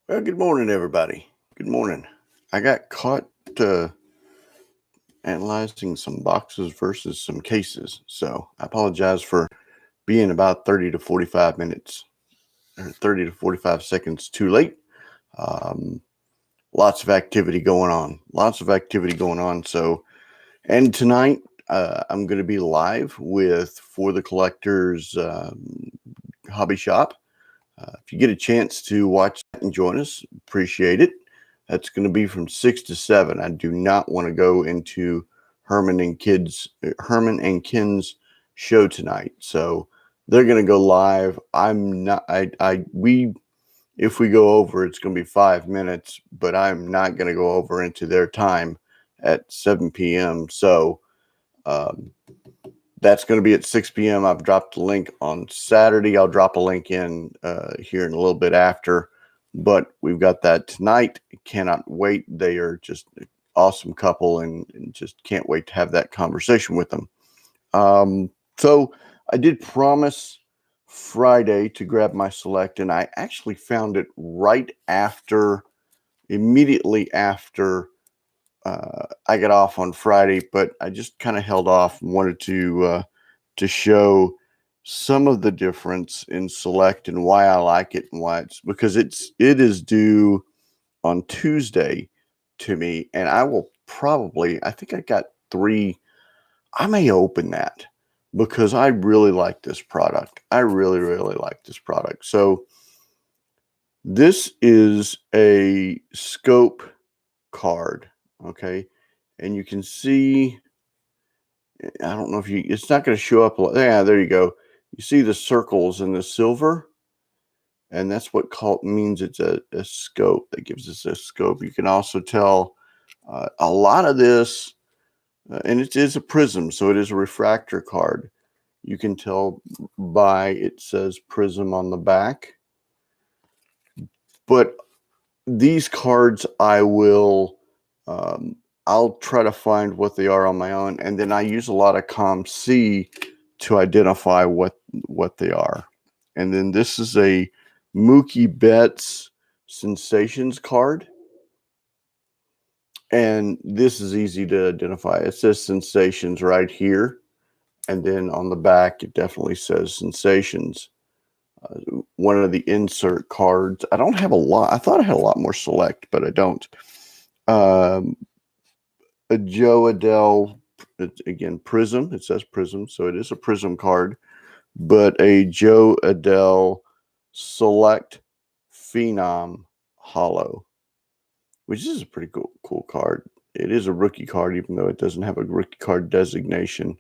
Well, good morning, everybody. Good morning. I got caught uh, analyzing some boxes versus some cases, so I apologize for being about 30 to 45 minutes or 30 to 45 seconds too late. Um, Lots of activity going on. Lots of activity going on. So, and tonight I'm going to be live with For the Collectors Hobby Shop. If you get a chance to watch that and join us, appreciate it. That's going to be from 6 to 7. I do not want to go into Herman and Ken's show tonight. So they're going to go live. I'm not we if we go over, it's going to be 5 minutes, but I'm not going to go over into their time at 7 p.m. So um, that's going to be at 6 p.m. I've dropped the link on Saturday. I'll drop a link in here in a little bit after, but we've got that tonight. Cannot wait. They are just an awesome couple and just can't wait to have that conversation with them. So I did promise Friday to grab my select, and I actually found it immediately after I got off on Friday, but I just kind of held off and wanted to show some of the difference in select and why I like it and why it's because it is due on Tuesday to me, and I think I got 3. I may open that because I really like this product. I really, really like this product. So this is a scope card, okay? And you can see, I don't know if it's not going to show up. Yeah, there you go. You see the circles in the silver, and that's what means it's a scope. That gives us a scope. You can also tell a lot of this, and it is a prism, so it is a refractor card. You can tell by it says prism on the back. But these cards, I'll try to find what they are on my own, and then I use a lot of COM-C to identify what they are. And then this is a Mookie Betts Sensations card, and this is easy to identify. It says Sensations right here, and then on the back it definitely says Sensations. One of the insert cards. I don't have a lot. I thought I had a lot more select, but I don't. A Joe Adell, again, Prism. It says Prism, so it is a Prism card, but a Joe Adell Select Phenom Hollow, which is a pretty cool card. It is a rookie card, even though it doesn't have a rookie card designation.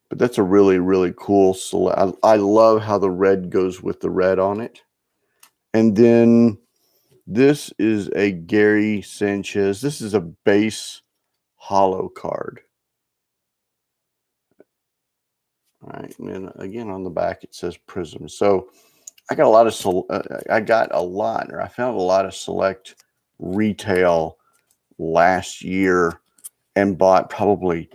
But that's a really, really cool select. I love how the red goes with the red on it. And then this is a Gary Sanchez. This is a base hollow card. All right, and then again on the back it says Prism. So I got a lot of I found a lot of select retail last year and bought probably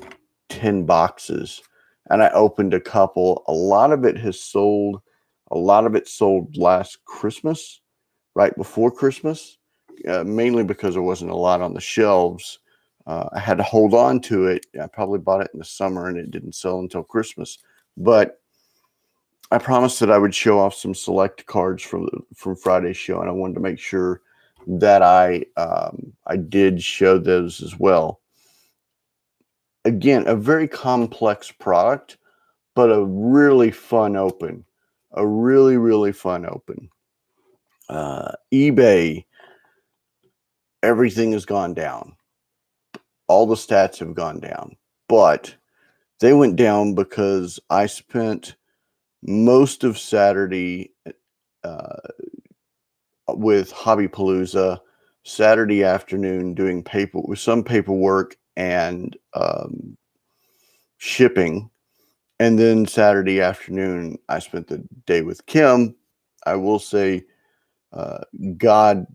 10 boxes, and I opened a couple. A lot of it has sold. A lot of it sold last Christmas, right before Christmas, mainly because there wasn't a lot on the shelves. I had to hold on to it. I probably bought it in the summer and it didn't sell until Christmas. But I promised that I would show off some select cards from Friday's show, and I wanted to make sure that I did show those as well. Again, a very complex product, but a really fun open. A really, really fun open. eBay, everything has gone down. All the stats have gone down, but they went down because I spent most of Saturday with Hobbypalooza, Saturday afternoon doing some paperwork and shipping. And then Saturday afternoon, I spent the day with Kim. I will say, God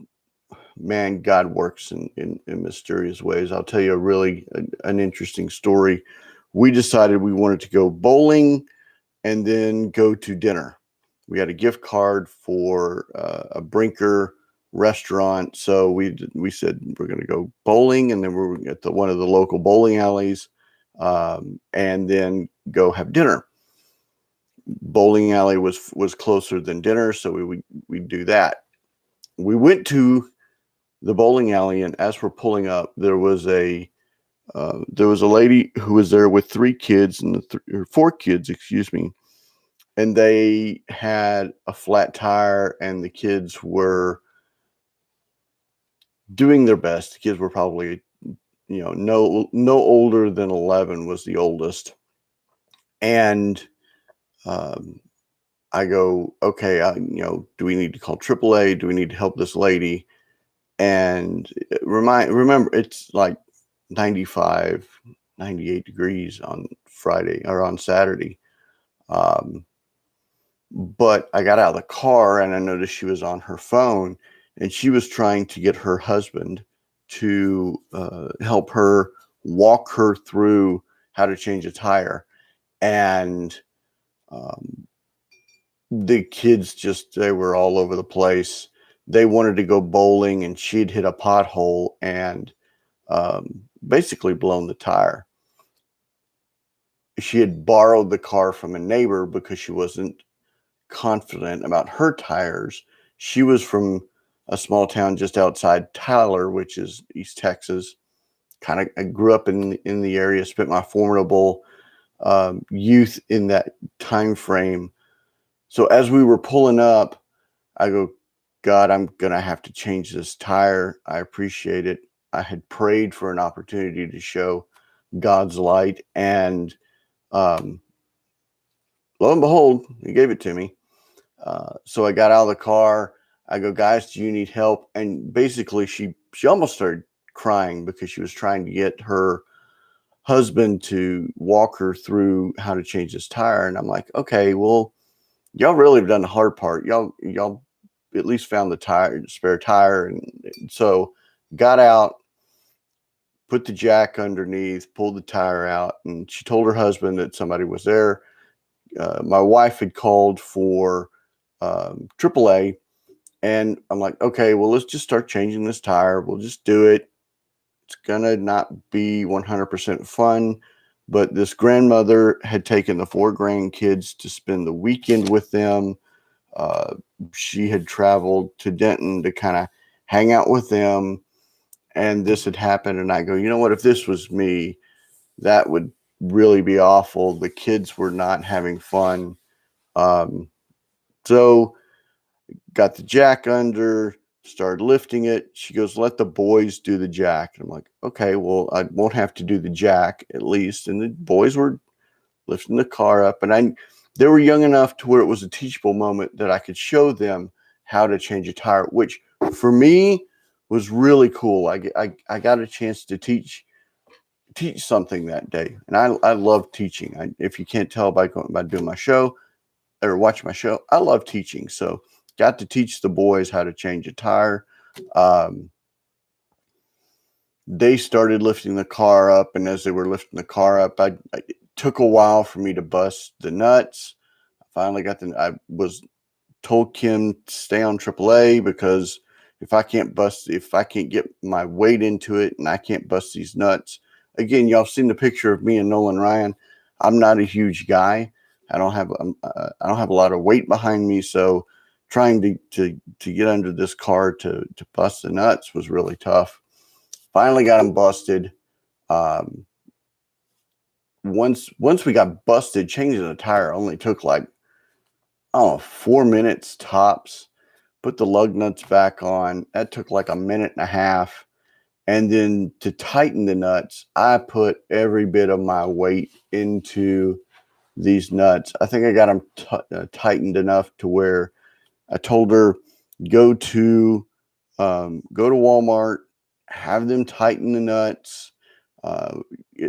works in mysterious ways. I'll tell you an interesting story. We decided we wanted to go bowling and then go to dinner. We had a gift card for a Brinker restaurant. So we said we're going to go bowling, and then we're at one of the local bowling alleys, and then go have dinner. Bowling alley was closer than dinner, so we do that. We went to the bowling alley, and as we're pulling up, there was a lady who was there with 3 kids or 4 kids, excuse me, and they had a flat tire, and the kids were doing their best. The kids were probably, no older than 11 was the oldest, and um, I go, okay, do we need to call AAA? Do we need to help this lady? And remember, it's like 95, 98 degrees on Friday or on Saturday. But I got out of the car and I noticed she was on her phone, and she was trying to get her husband to help her walk her through how to change a tire. And the kids they were all over the place. They wanted to go bowling, and she'd hit a pothole and basically blown the tire. She had borrowed the car from a neighbor because she wasn't confident about her tires. She was from a small town just outside Tyler, which is East Texas. I grew up in the area, spent my formidable youth in that time frame. So as we were pulling up, I go, God, I'm going to have to change this tire. I appreciate it. I had prayed for an opportunity to show God's light, and lo and behold, he gave it to me. So I got out of the car. I go, guys, do you need help? And basically she almost started crying because she was trying to get her husband to walk her through how to change this tire. And I'm like, okay, well, y'all really have done the hard part. Y'all at least found the spare tire. And so got out, put the jack underneath, pulled the tire out, and she told her husband that somebody was there. My wife had called for AAA, and I'm like, okay, well, let's just start changing this tire. We'll just do it. It's gonna not be 100% fun, but this grandmother had taken the 4 grandkids to spend the weekend with them. Uh, she had traveled to Denton to kind of hang out with them, and this had happened. And I go, you know what? If this was me, that would really be awful. The kids were not having fun. So got the jack under, started lifting it. She goes, let the boys do the jack. And I'm like, okay, well, I won't have to do the jack at least. And the boys were lifting the car up, and they were young enough to where it was a teachable moment that I could show them how to change a tire, which for me was really cool. I got a chance to teach something that day, and I love teaching. If you can't tell by doing my show or watching my show, I love teaching. So got to teach the boys how to change a tire. They started lifting the car up, and as they were lifting the car up, it took a while for me to bust the nuts. I finally I was told Kim to stay on AAA because if I can't get my weight into it and I can't bust these nuts, again, y'all seen the picture of me and Nolan Ryan. I'm not a huge guy. I don't have a lot of weight behind me, so trying to get under this car to bust the nuts was really tough. Finally got them busted. Once we got busted, changing the tire only took like, I don't know, 4 minutes tops. Put the lug nuts back on. That took like a minute and a half. And then to tighten the nuts, I put every bit of my weight into these nuts. I think I got them tightened enough to where I told her, go to Walmart, have them tighten the nuts,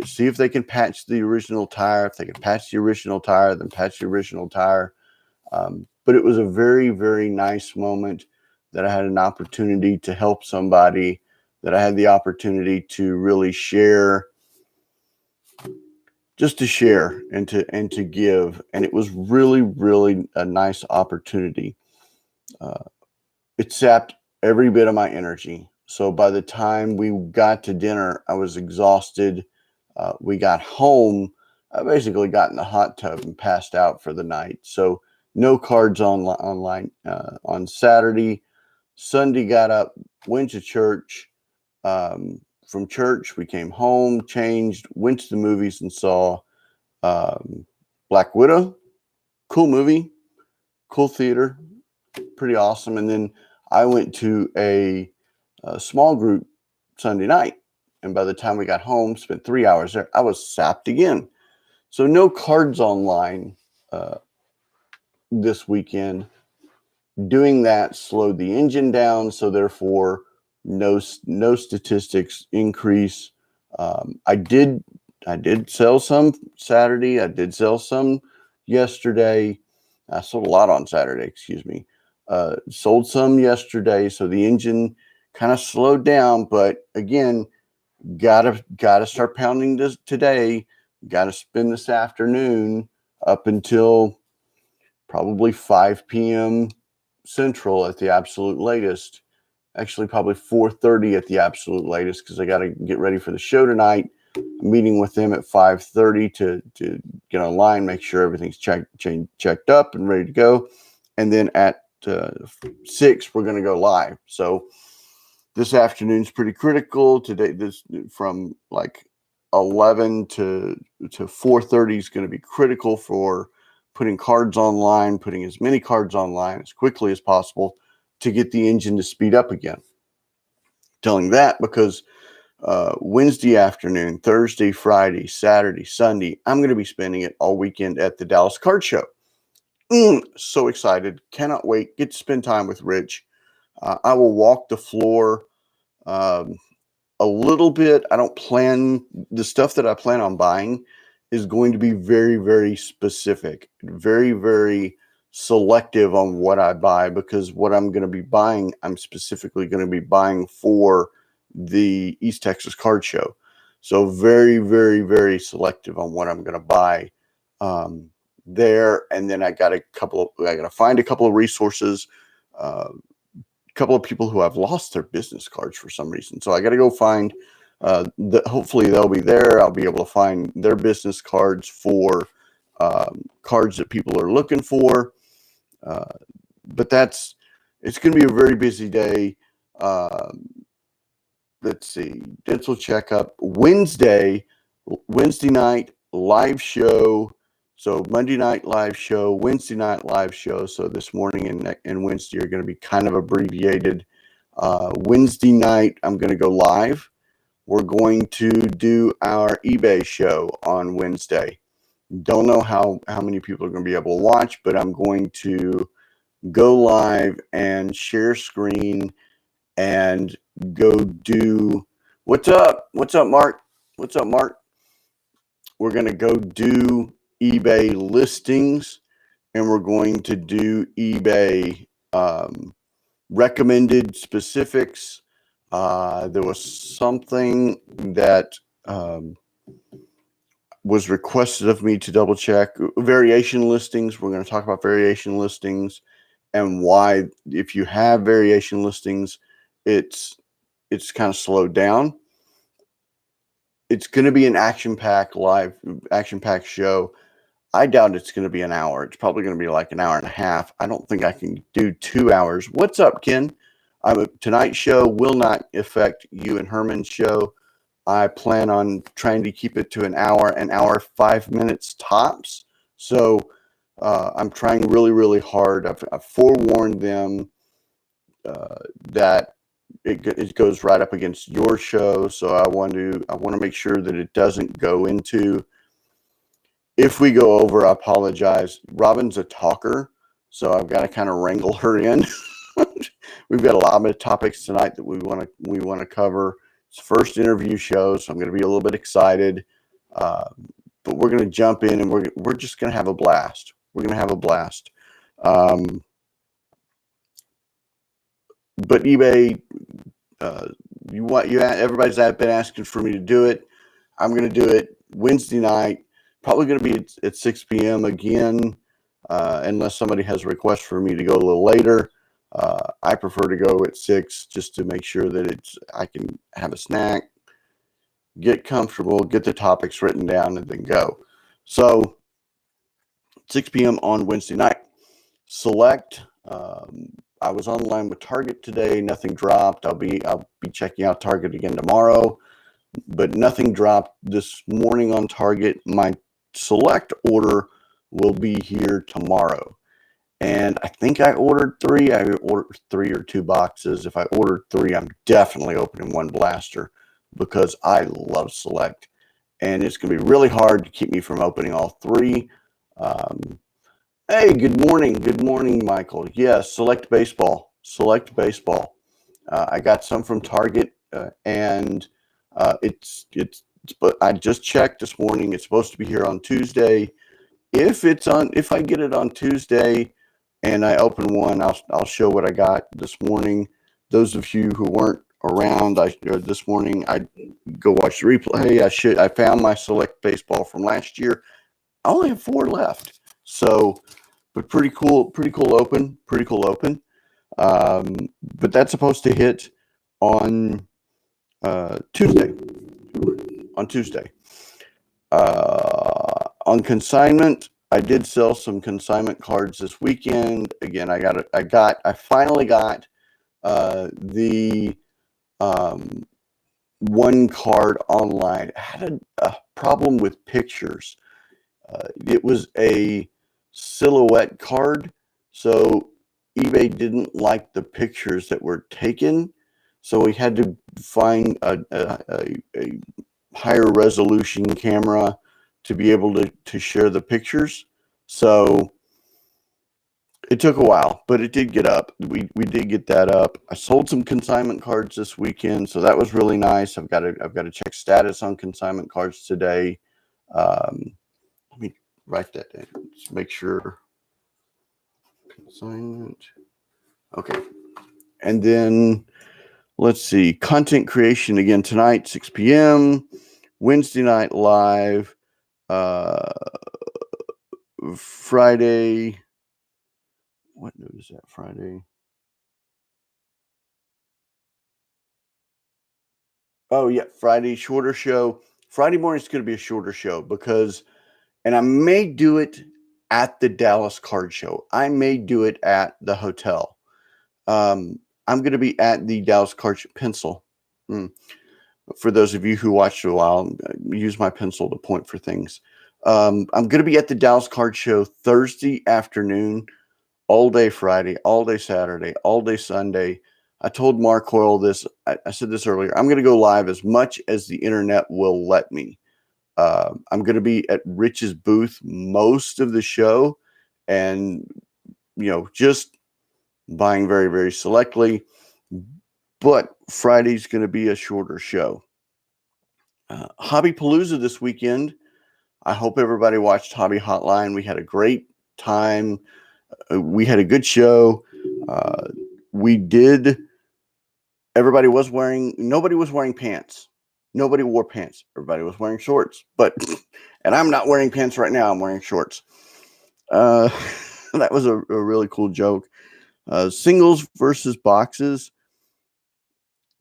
see if they can patch the original tire. If they can patch the original tire, then patch the original tire. But it was a very, very nice moment that I had an opportunity to help somebody, that I had the opportunity to really share just to share and to give. And it was really, really a nice opportunity. It sapped every bit of my energy. So by the time we got to dinner, I was exhausted. We got home. I basically got in the hot tub and passed out for the night. So no cards online on Saturday. Sunday got up, went to church. From church, we came home, changed, went to the movies and saw Black Widow. Cool movie, cool theater, pretty awesome. And then I went to a small group Sunday night. And by the time we got home, spent 3 hours there, I was sapped again. So no cards online this weekend. Doing that slowed the engine down, so therefore no statistics increase. I did sell some Saturday. I did sell some yesterday. I sold a lot on Saturday, excuse me. Sold some yesterday, so the engine kind of slowed down. But again, gotta start pounding this today. Got to spend this afternoon up until probably 5 p.m. Central at the absolute latest. Actually, probably 4:30 at the absolute latest, because I got to get ready for the show tonight. I'm meeting with them at 5:30 to get online, make sure everything's checked up and ready to go. And then at 6, we're going to go live. So this afternoon's pretty critical. Today, this from like 11 to 4:30 is going to be critical for putting cards online, putting as many cards online as quickly as possible to get the engine to speed up again. Telling that because Wednesday afternoon, Thursday, Friday, Saturday, Sunday, I'm going to be spending it all weekend at the Dallas Card Show. So excited. Cannot wait. Get to spend time with Rich. I will walk the floor a little bit. I don't plan, the stuff that I plan on buying is going to be very, very specific, very, very selective on what I buy, because what I'm going to be buying, I'm specifically going to be buying for the East Texas Card Show. So very, very, very selective on what I'm going to buy there. And then I got to find a couple of resources, couple of people who have lost their business cards for some reason. So I got to go find hopefully they'll be there. I'll be able to find their business cards for cards that people are looking for. But it's going to be a very busy day. Let's see, dental checkup Wednesday night live show. So Monday night live show, Wednesday night live show. So this morning and Wednesday are going to be kind of abbreviated. Wednesday night, I'm going to go live. We're going to do our eBay show on Wednesday. Don't know how many people are going to be able to watch, but I'm going to go live and share screen and go do what's up, Mark? What's up, Mark? We're going to go do eBay listings, and we're going to do eBay recommended specifics. There was something that was requested of me to double check. Variation listings. We're going to talk about variation listings and why, if you have variation listings, it's kind of slowed down. It's going to be an action-packed show. I doubt it's going to be an hour. It's probably going to be like an hour and a half. I don't think I can do 2 hours. What's up, Ken? Tonight's show will not affect you and Herman's show. I plan on trying to keep it to an hour, 5 minutes tops. So I'm trying really, really hard. I've forewarned them that it goes right up against your show. So I want to make sure that it doesn't go into. If we go over, I apologize. Robin's a talker, so I've got to kind of wrangle her in. We've got a lot of topics tonight that we want to cover. It's the first interview show, so I'm going to be a little bit excited. But we're going to jump in, and we're just going to have a blast. We're going to have a blast. But eBay, everybody's been asking for me to do it. I'm going to do it Wednesday night. Probably going to be at 6 p.m. again, unless somebody has a request for me to go a little later. I prefer to go at 6 just to make sure that I can have a snack, get comfortable, get the topics written down, and then go. So 6 p.m. on Wednesday night. Select. I was online with Target today. Nothing dropped. I'll be checking out Target again tomorrow, but nothing dropped this morning on Target. My Select order will be here tomorrow, and I think I ordered 3. I ordered 3 or 2 boxes. If I ordered 3, I'm definitely opening one blaster because I love Select, and it's going to be really hard to keep me from opening all 3. Hey, good morning. Good morning, Michael. Yes, Select Baseball. Select Baseball. I got some from Target, and but I just checked this morning. It's supposed to be here on Tuesday. If I get it on Tuesday and I open one, I'll show what I got this morning. Those of you who weren't around this morning, I go watch the replay. I found my Select Baseball from last year. I only have 4 left. So, but pretty cool open. But that's supposed to hit on Tuesday. On consignment, I did sell some consignment cards this weekend. Again, I finally got the one card online. I had a problem with pictures. It was a silhouette card, so eBay didn't like the pictures that were taken, so we had to find a higher resolution camera to be able to share the pictures. So it took a while, but it did get up. We did get that up. I sold some consignment cards this weekend, so that was really nice. I've got to check status on consignment cards today. Let me write that down. Just make sure. Consignment. Okay. And then let's see. Content creation again tonight, 6 p.m. Wednesday night live. Friday. What is that? Friday? Oh yeah, Friday shorter show. Friday morning is going to be a shorter show and I may do it at the Dallas Card Show. I may do it at the hotel. I'm going to be at the Dallas Card Show. Pencil. For those of you who watched a while, use my pencil to point for things. I'm going to be at the Dallas Card Show Thursday afternoon, all day Friday, all day Saturday, all day Sunday. I told Mark Hoyle this. I said this earlier. I'm going to go live as much as the internet will let me. I'm going to be at Rich's booth most of the show, and just buying very, very selectly. But Friday's going to be a shorter show. Hobby Palooza this weekend. I hope everybody watched Hobby Hotline. We had a great time. We had a good show. Nobody was wearing pants. Nobody wore pants. Everybody was wearing shorts. And I'm not wearing pants right now. I'm wearing shorts. That was a really cool joke. Singles versus boxes.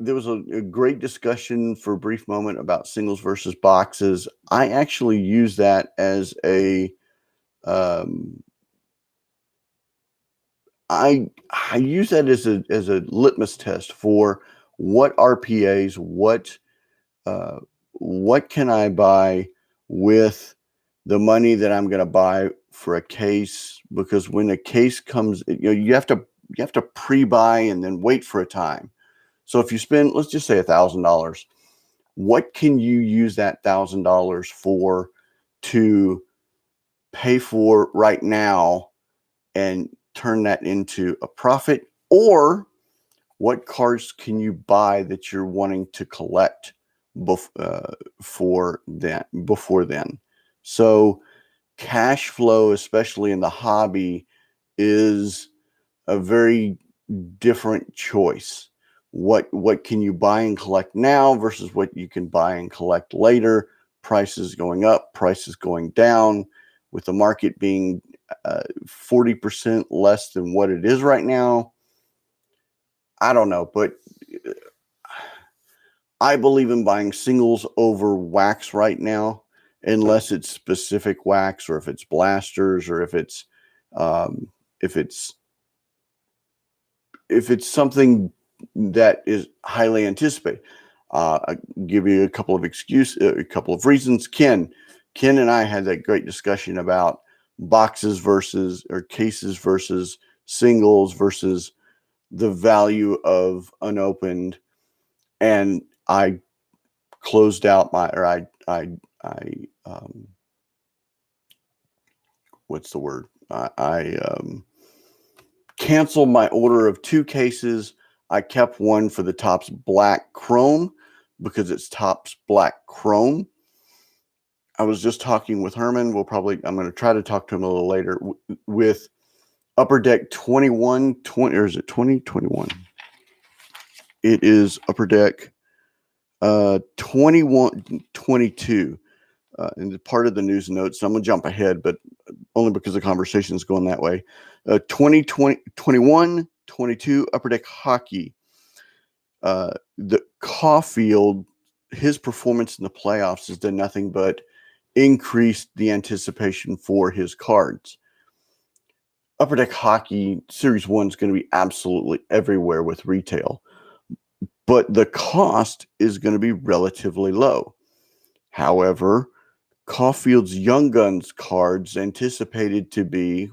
There was a great discussion for a brief moment about singles versus boxes. I actually use that as I use that as a litmus test for what RPAs, what can I buy with the money that I'm going to buy for a case? Because when a case comes, you have to pre-buy and then wait for a time. So if you spend, let's just say $1,000, what can you use that $1,000 for to pay for right now and turn that into a profit? Or what cards can you buy that you're wanting to collect before then? So cash flow, especially in the hobby, is a very different choice. What can you buy and collect now versus what you can buy and collect later? prices going up, prices going down, with the market being 40% less than what it is right now. I don't know, but I believe in buying singles over wax right now, unless it's specific wax, or if it's blasters, or if it's um, if it's something that is highly anticipated. I'll give you a couple of reasons. Ken and I had that great discussion about boxes versus, or cases versus singles, versus the value of unopened. And I closed out my, or I what's the word? I canceled my order of 2 cases. I kept one for the Topps Black Chrome because it's Topps Black Chrome. I was just talking with Herman. I'm going to try to talk to him a little later with Upper Deck 2120, or is it 2021? It is Upper Deck 2122. And part of the news notes, so I'm going to jump ahead, but only because the conversation is going that way. 21, 22 Upper Deck Hockey. The Caulfield, his performance in the playoffs has done nothing but increase the anticipation for his cards. Upper Deck Hockey Series 1 is going to be absolutely everywhere with retail, but the cost is going to be relatively low. However, Caulfield's Young Guns cards anticipated to be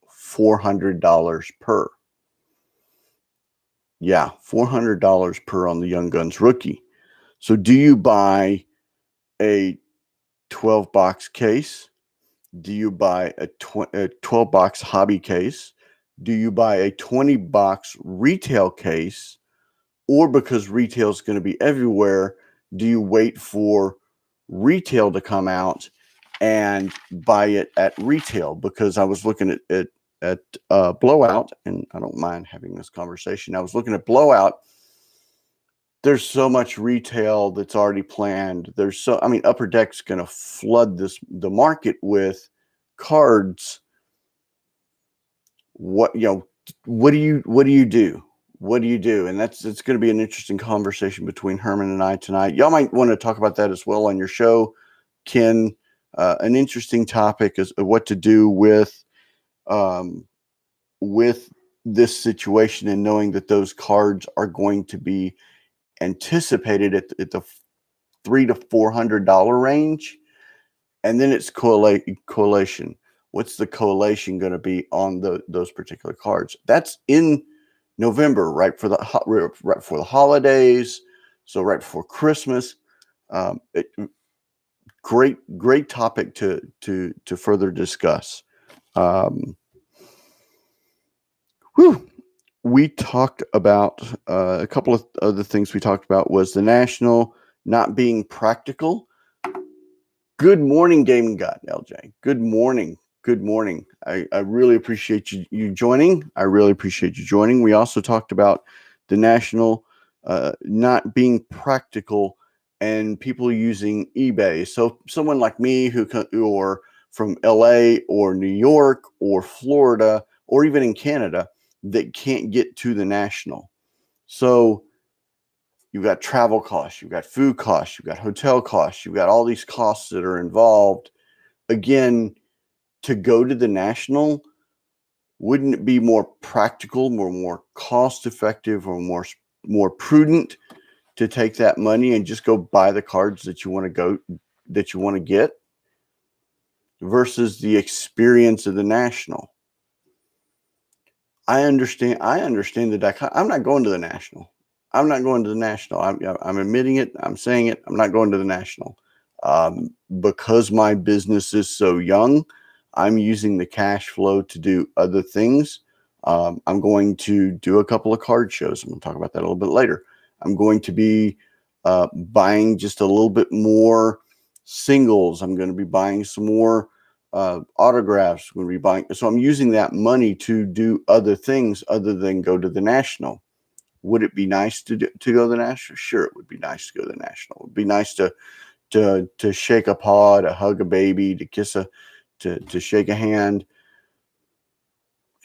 $400 per. Yeah, $400 per on the Young Guns rookie. So do you buy a 12-box case? Do you buy a 12-box hobby case? Do you buy a 20-box retail case? Or because retail is going to be everywhere, do you wait for retail to come out and buy it at retail? Because I was looking at Blowout, and I don't mind having this conversation. I was looking at Blowout. There's so much retail that's already planned. Upper Deck's going to flood the market with cards. What do you do? What do you do? And it's going to be an interesting conversation between Herman and I tonight. Y'all might want to talk about that as well on your show, Ken. An interesting topic is what to do with this situation, and knowing that those cards are going to be anticipated at the $300 to $400 range, and then it's collation. What's the collation going to be on those particular cards? That's in November, right for the holidays, so right before Christmas. Great topic to further discuss. We talked about a couple of other things. We talked about was the National not being practical. Good morning, Gaming God, LJ. Good morning. I really appreciate you joining. We also talked about the National not being practical and people using eBay. So someone like me or from LA or New York or Florida or even in Canada that can't get to the National. So you've got travel costs, you've got food costs, you've got hotel costs, you've got all these costs that are involved. Again, to go to the National, wouldn't it be more practical, more cost effective, or more prudent to take that money and just go buy the cards that you want to get versus the experience of the National? I understand the dichotomy. I'm not going to the National. I'm admitting it. I'm saying it. I'm not going to the National because my business is so young. I'm using the cash flow to do other things. I'm going to do a couple of card shows. I'm going to talk about that a little bit later. I'm going to be buying just a little bit more singles. I'm going to be buying some more autographs. I'm going to be buying. So I'm using that money to do other things other than go to the National. Would it be nice to go to the National? Sure, it would be nice to go to the National. It would be nice to to shake a paw, to hug a baby, to kiss to shake a hand.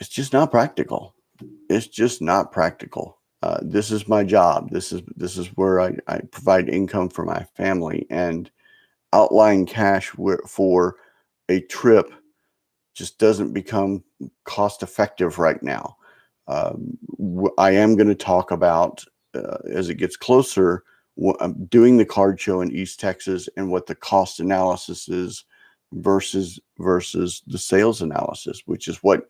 It's just not practical. It's just not practical. This is my job. This is where I provide income for my family, and outlying cash for a trip just doesn't become cost effective right now. I am going to talk about as it gets closer. I'm doing the card show in East Texas and what the cost analysis is versus the sales analysis, which is what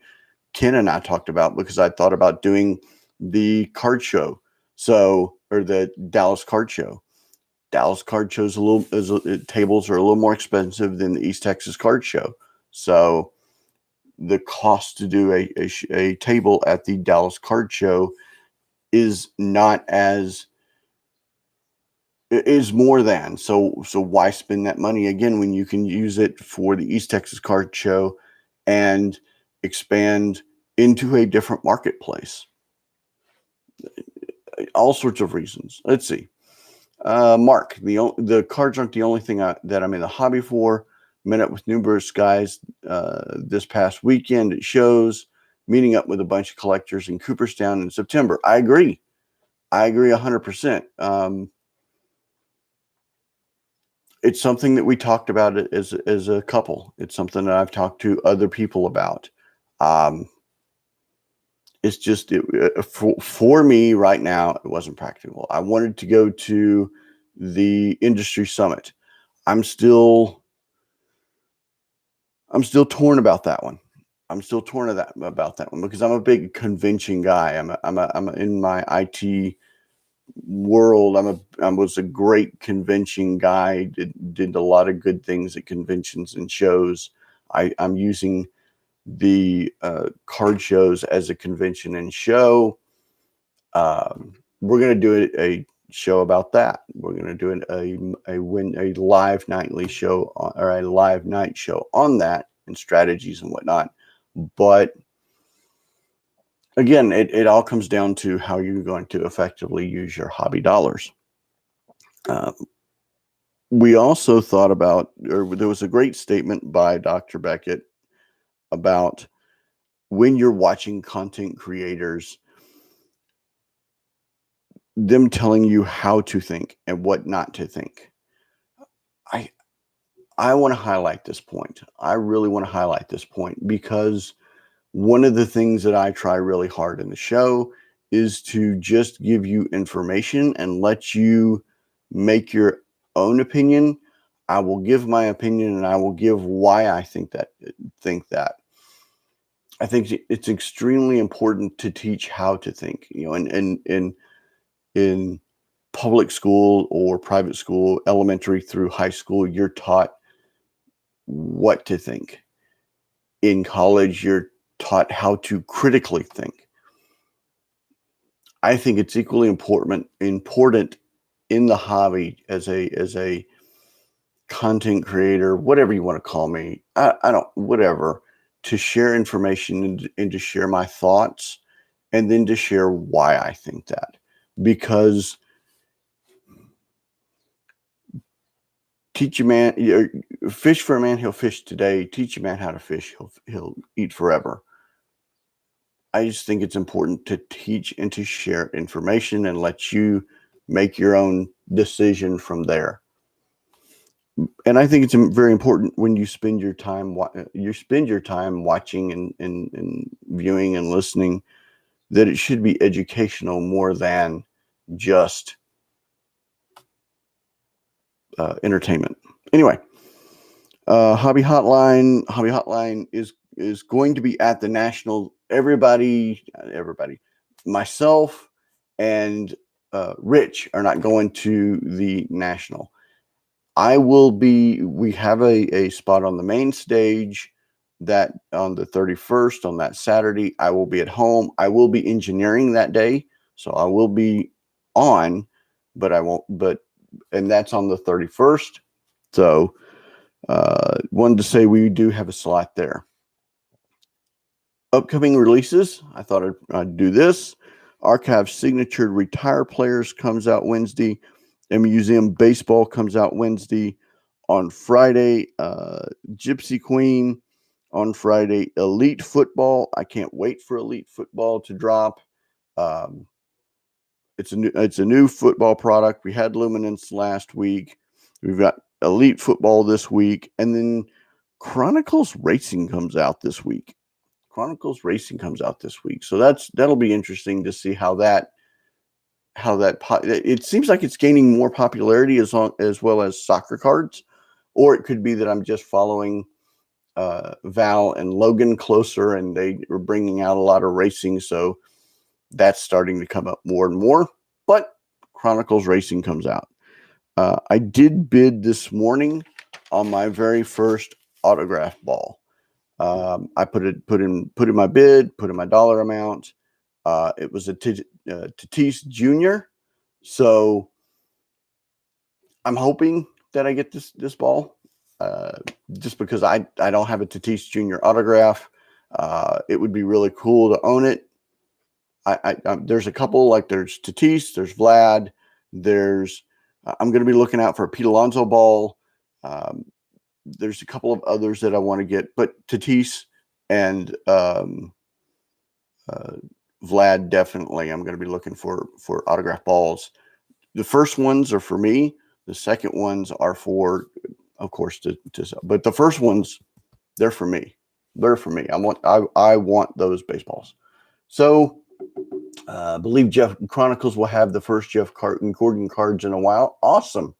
Ken and I talked about, because I thought about doing the card show, or the Dallas card show. Dallas card shows tables are a little more expensive than the East Texas card show, so the cost to do a table at the Dallas card show is more than. So why spend that money again when you can use it for the East Texas card show and expand into a different marketplace? All sorts of reasons. Let's see. Mark, the cards aren't the only thing that I'm in the hobby for. Met up with numerous guys this past weekend at shows, meeting up with a bunch of collectors in Cooperstown in September. I agree 100%. It's something that we talked about as a couple. It's something that I've talked to other people about. It's just for me right now, it wasn't practical. I wanted to go to the industry summit. I'm still torn about that one. About that one because I'm a big convention guy. I'm in my IT world. I was a great convention guy. Did a lot of good things at conventions and shows. I'm using the card shows as a convention and show. We're going to do a show about that. We're going to do a live nightly show or a live night show on that and strategies and whatnot. But again, it all comes down to how you're going to effectively use your hobby dollars. We also thought about, or there was a great statement by Dr. Beckett about when you're watching content creators, them telling you how to think and what not to think. I want to highlight this point. I really want to highlight this point because one of the things that I try really hard in the show is to just give you information and let you make your own opinion. I will give my opinion and I will give why I think that. I think it's extremely important to teach how to think. In public school or private school, elementary through high school, you're taught what to think. In college, you're taught how to critically think. I think it's equally important in the hobby as a content creator, whatever you want to call me. Whatever, to share information and to share my thoughts and then to share why I think that. Because teach a man, fish for a man, he'll fish today. Teach a man how to fish, he'll eat forever. I just think it's important to teach and to share information and let you make your own decision from there. And I think it's very important when you spend your time watching and viewing and listening, that it should be educational more than just entertainment. Anyway, Hobby Hotline is going to be at the National. Everybody, myself and Rich are not going to the National. We have a spot on the main stage that on the 31st, on that Saturday. I will be at home. I will be engineering that day. So I will be on, but I won't, and that's on the 31st. So wanted to say we do have a slot there. Upcoming releases, I thought I'd do this. Archive Signature Retire Players comes out Wednesday. And Museum Baseball comes out Wednesday. on Friday, Gypsy Queen on Friday, Elite Football. I can't wait for Elite Football to drop. It's a new football product. We had Luminance last week. We've got Elite Football this week, and then Chronicles Racing comes out this week. So that'll be interesting to see how that it seems like it's gaining more popularity as well as soccer cards, or it could be that I'm just following Val and Logan closer, and they are bringing out a lot of racing, so that's starting to come up more and more. But Chronicles Racing comes out. I did bid this morning on my very first autograph ball. I put in my bid, put in my dollar amount. It was a Tatis Jr. So I'm hoping that I get this ball, just because I don't have a Tatis Jr. autograph. It would be really cool to own it. There's a couple, like there's Tatis, there's Vlad, there's I'm going to be looking out for a Pete Alonso ball. There's a couple of others that I want to get, but Tatis and Vlad, definitely I'm going to be looking for autograph balls. The first ones are for me. The second ones are for, of course, to sell. But the first ones, they're for me. I want those baseballs. So I believe Jeff Chronicles will have the first Jeff Gordon cards in a while. Awesome.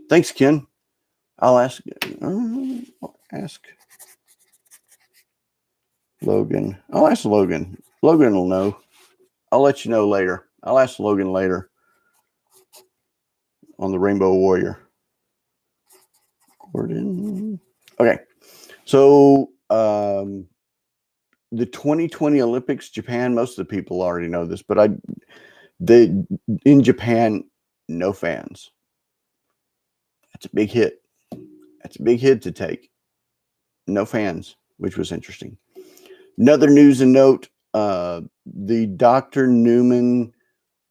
Thanks, Ken. I'll ask Logan. I'll ask Logan. Logan will know. I'll let you know later. I'll ask Logan later on the Rainbow Warrior. Gordon. Okay. So the 2020 Olympics, Japan, most of the people already know this, but in Japan, no fans. That's a big hit. That's a big hit to take. No fans, which was interesting. Another news and note, the Dr. Newman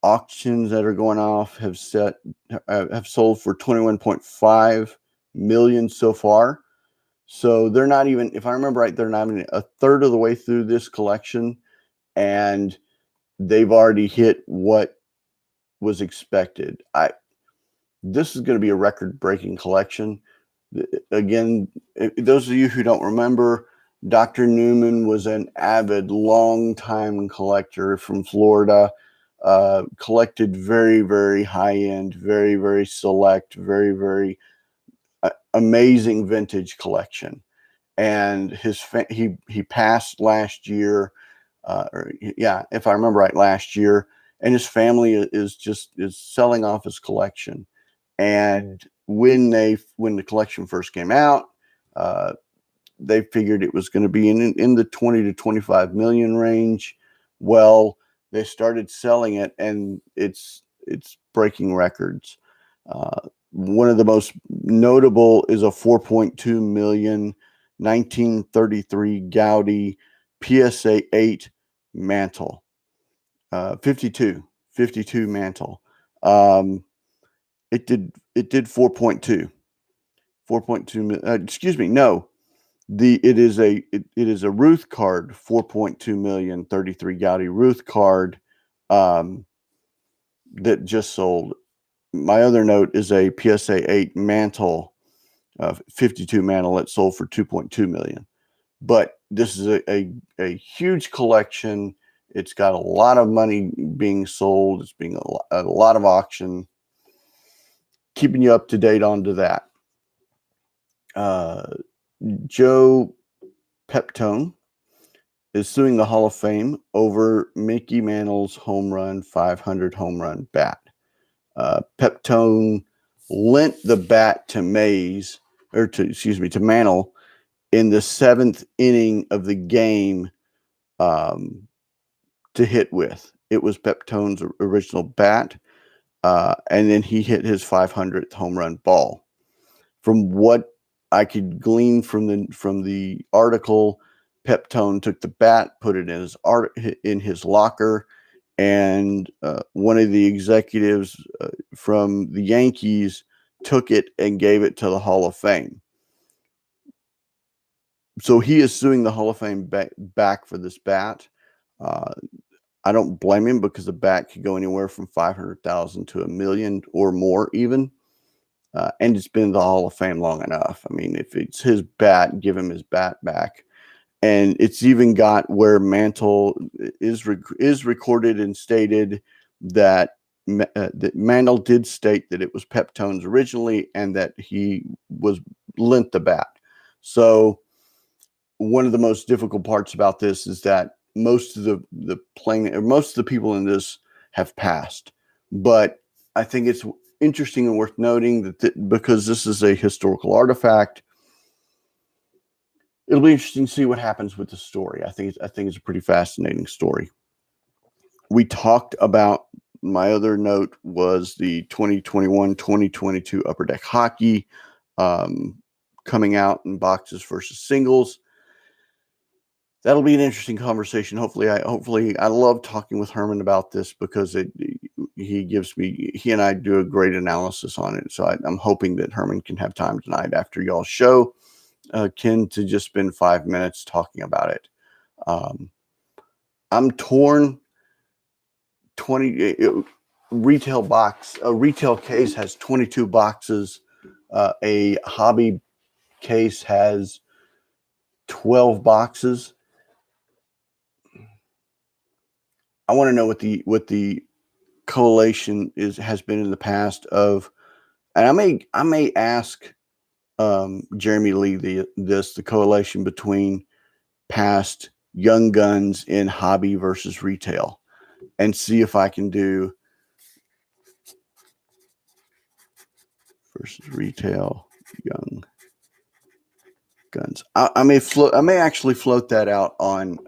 auctions that are going off have sold for 21.5 million so far. So they're not even, if I remember right, they're not even a third of the way through this collection, and they've already hit what was expected. This is going to be a record-breaking collection. Again, those of you who don't remember, Dr. Newman was an avid, long-time collector from Florida. Collected very, very high-end, very, very select, very, very amazing vintage collection. And he passed last year, if I remember right, last year. And his family is selling off his collection. And when the collection first came out, they figured it was going to be in the 20 to 25 million range. Well, they started selling it, and it's breaking records. One of the most notable is a 4.2 million 1933 Gaudi PSA 8 mantle, 52 mantle. It did 4.2 excuse me, no. It is a Ruth card, 4.2 million 33 Gaudi Ruth card, that just sold. My other note is a PSA 8 mantle, 52 mantle that sold for 2.2 million. But this is a huge collection. It's got a lot of money being sold. It's being a lot of auction. Keeping you up to date onto that. Joe Peptone is suing the Hall of Fame over Mickey Mantle's 500 home run bat. Peptone lent the bat to Mantle in the 7th inning of the game to hit with. It was Peptone's original bat, and then he hit his 500th home run ball. From what I could glean from the article, Peptone took the bat, put it in his locker, and one of the executives from the Yankees took it and gave it to the Hall of Fame. So he is suing the Hall of Fame back for this bat. I don't blame him, because a bat could go anywhere from 500,000 to $1 million or more even. And it's been in the Hall of Fame long enough. I mean, if it's his bat, give him his bat back. And it's even got where Mantle is recorded and stated that Mantle did state that it was Peptone's originally, and that he was lent the bat. So one of the most difficult parts about this is that most of most of the people in this have passed. But I think it's interesting and worth noting that because this is a historical artifact, it'll be interesting to see what happens with the story. I think it's a pretty fascinating story. We talked about, my other note was the 2021-2022 Upper Deck Hockey coming out in boxes versus singles. That'll be an interesting conversation. Hopefully I love talking with Herman about this, because he and I do a great analysis on it. So I'm hoping that Herman can have time tonight after y'all's show, Ken, to just spend 5 minutes talking about it. I'm torn. A retail case has 22 boxes. A hobby case has 12 boxes. I want to know what the correlation has been in the past of, and I may ask Jeremy Lee the correlation between past Young Guns in hobby versus retail, and see if I can do versus retail Young Guns. I may actually float that out on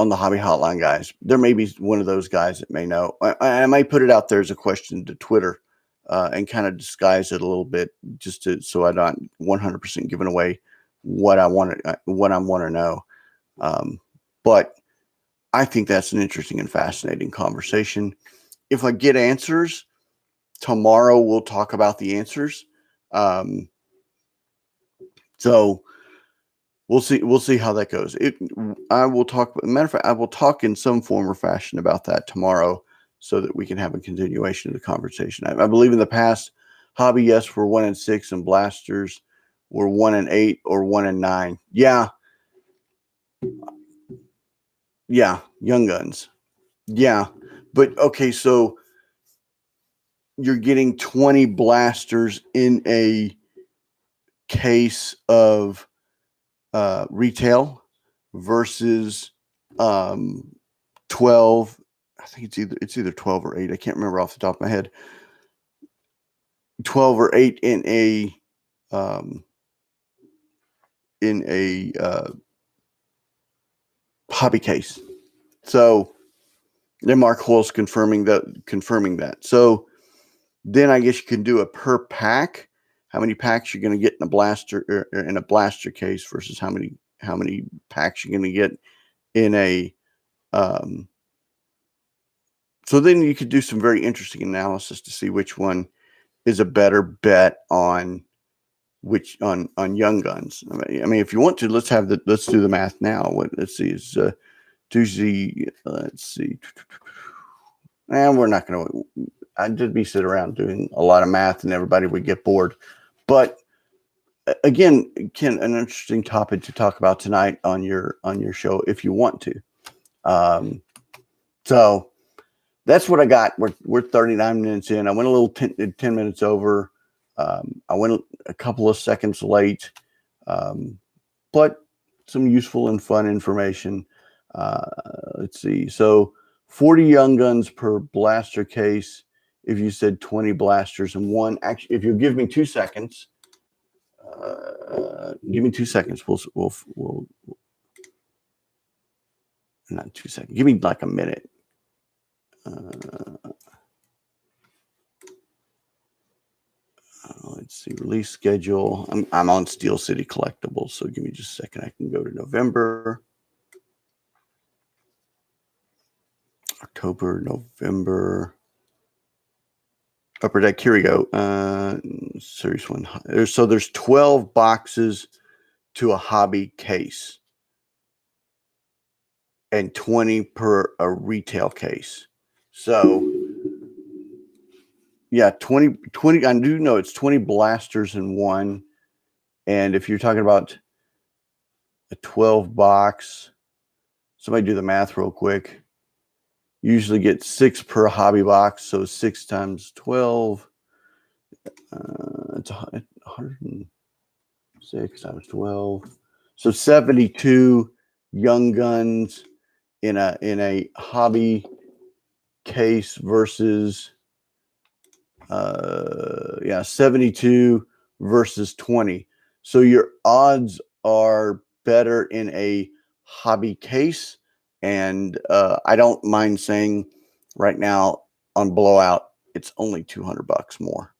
the Hobby Hotline guys. There may be one of those guys that may know. I may put it out there as a question to Twitter, and kind of disguise it a little bit, just so I'm not 100% giving away what I want to know. But I think that's an interesting and fascinating conversation. If I get answers tomorrow, we'll talk about the answers. So we'll see how that goes. I will talk. Matter of fact, I will talk in some form or fashion about that tomorrow, so that we can have a continuation of the conversation. I believe in the past, hobby yes were 1-6, and blasters were 1-8 or 1-9. Yeah, Young Guns. Yeah, but okay, so you're getting 20 blasters in a case of retail versus 12. I think it's either 12 or 8. I can't remember off the top of my head. 12 or 8 in a hobby case. So then Mark Hoyle's confirming that. So then I guess you can do a per pack. How many packs you're going to get in a blaster case versus how many packs you're going to get in a so then you could do some very interesting analysis to see which one is a better bet on Young Guns. I mean, if you want to, let's do the math now. Let's see, it's Tuesday. Let's see. And we're not going to. I'd just be sitting around doing a lot of math, and everybody would get bored. But again, Ken, an interesting topic to talk about tonight on your show if you want to. So that's what I got. We're 39 minutes in. I went a little 10 minutes over. I went a couple of seconds late, but some useful and fun information. Let's see. So 40 Young Guns per blaster case. If you said 20 blasters and one, actually, if you give me 2 seconds, give me 2 seconds. We'll not 2 seconds. Give me like a minute. Let's see, release schedule. I'm on Steel City Collectibles, so give me just a second. I can go to November, October, November. upper deck. Here we go. Series 1. So there's 12 boxes to a hobby case and 20 per a retail case. So yeah, 20. I do know it's 20 blasters in one. And if you're talking about a 12 box, somebody do the math real quick. You usually get 6 per hobby box. So 6 times 12. It's 106 times 12. So 72 Young Guns in a hobby case versus 72 versus 20. So your odds are better in a hobby case. And I don't mind saying right now on Blowout, it's only $200 more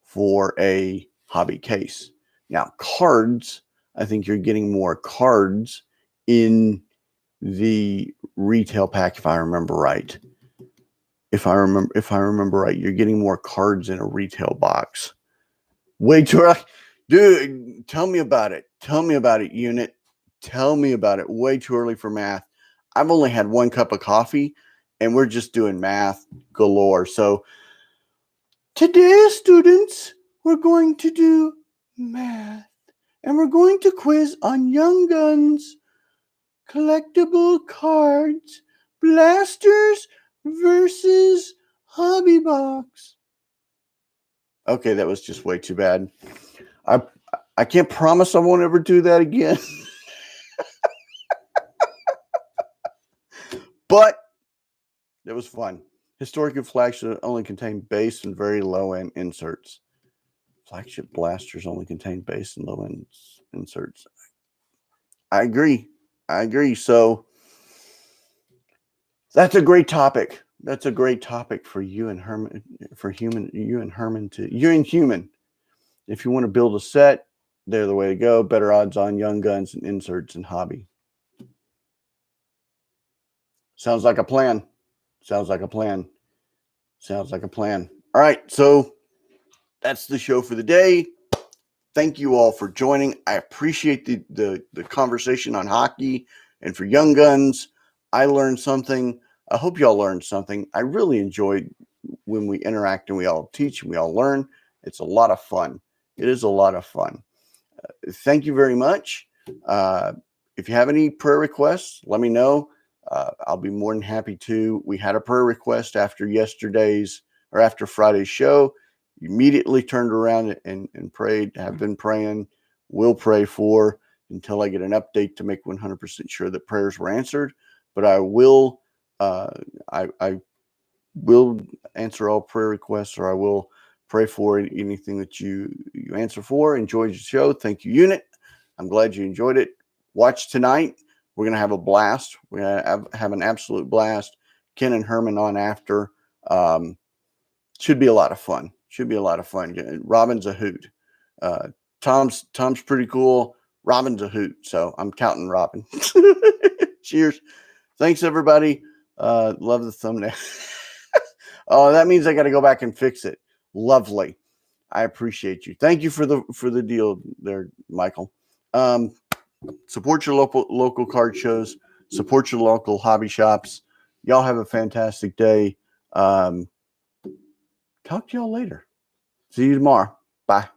for a hobby case. Now, cards, I think you're getting more cards in the retail pack, if I remember right. If I remember right, you're getting more cards in a retail box. Way too early. Dude, tell me about it. Tell me about it, unit. Tell me about it. Way too early for math. I've only had 1 cup of coffee, and we're just doing math galore. So today, students, we're going to do math, and we're going to quiz on Young Guns, collectible cards, blasters versus hobby box. Okay, that was just way too bad. I can't promise I won't ever do that again. But it was fun. Historic and flagship only contain base and very low end inserts. Flagship blasters only contain base and low end inserts. I agree. So that's a great topic. That's a great topic for you and Herman, you and Human. If you want to build a set, they're the way to go. Better odds on Young Guns and inserts and hobby. Sounds like a plan. Sounds like a plan. All right, so that's the show for the day. Thank you all for joining. I appreciate the conversation on hockey and for Young Guns. I learned something. I hope y'all learned something. I really enjoyed when we interact and we all teach and we all learn. It's a lot of fun. It is a lot of fun. Thank you very much. If you have any prayer requests, let me know. I'll be more than happy to. We had a prayer request after Friday's show. Immediately turned around and prayed. Have been praying. Will pray for until I get an update to make 100% sure that prayers were answered. But I will answer all prayer requests, or I will pray for anything that you answer for. Enjoyed the show. Thank you, unit. I'm glad you enjoyed it. Watch tonight. We're going to have a blast. We're going to have an absolute blast. Ken and Herman on after. Should be a lot of fun. Robin's a hoot. Tom's pretty cool. Robin's a hoot. So I'm counting Robin. Cheers. Thanks, everybody. Love the thumbnail. Oh, that means I got to go back and fix it. Lovely. I appreciate you. Thank you for the deal there, Michael. Support your local card shows. Support your local hobby shops. Y'all have a fantastic day. Talk to y'all later. See you tomorrow. Bye.